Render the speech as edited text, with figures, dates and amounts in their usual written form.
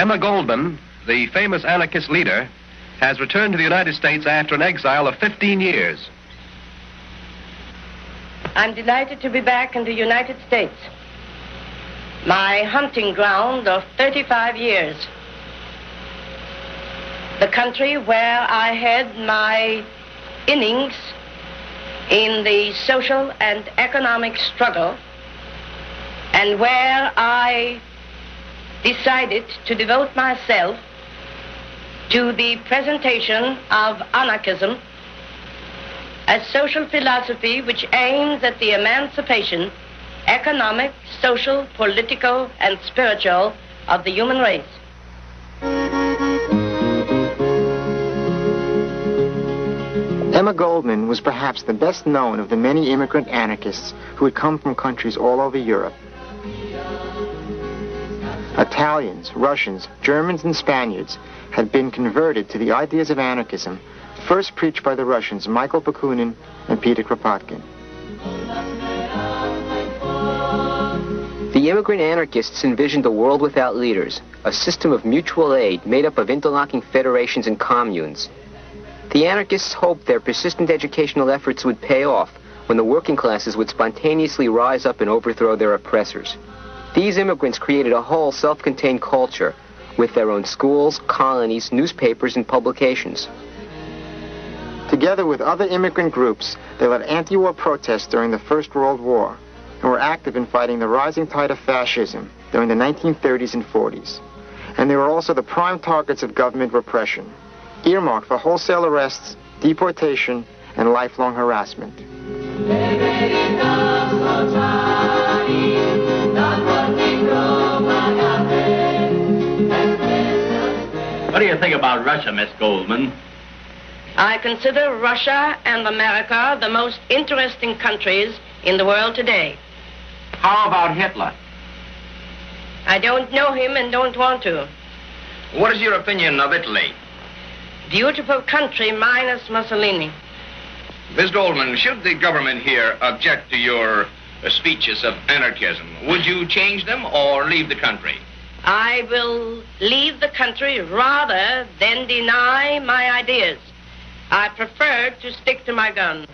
Emma Goldman, the famous anarchist leader, has returned to the United States after an exile of 15 years. I'm delighted to be back in the United States, my hunting ground of 35 years. The country where I had my innings in the social and economic struggle, and where I decided to devote myself to the presentation of anarchism, a social philosophy which aims at the emancipation, economic, social, political, and spiritual of the human race. Emma Goldman was perhaps the best known of the many immigrant anarchists who had come from countries all over Europe. Italians, Russians, Germans, and Spaniards had been converted to the ideas of anarchism, first preached by the Russians Michael Bakunin and Peter Kropotkin. The immigrant anarchists envisioned a world without leaders, a system of mutual aid made up of interlocking federations and communes. The anarchists hoped their persistent educational efforts would pay off when the working classes would spontaneously rise up and overthrow their oppressors. These immigrants created a whole self-contained culture with their own schools, colonies, newspapers, and publications. Together with other immigrant groups, they led anti-war protests during the First World War and were active in fighting the rising tide of fascism during the 1930s and 40s. And they were also the prime targets of government repression, earmarked for wholesale arrests, deportation, and lifelong harassment. What do you think about Russia, Miss Goldman? I consider Russia and America the most interesting countries in the world today. How about Hitler? I don't know him and don't want to. What is your opinion of Italy? Beautiful country minus Mussolini. Miss Goldman, should the government here object to your speeches of anarchism, would you change them or leave the country? I will leave the country rather than deny my ideas. I prefer to stick to my guns.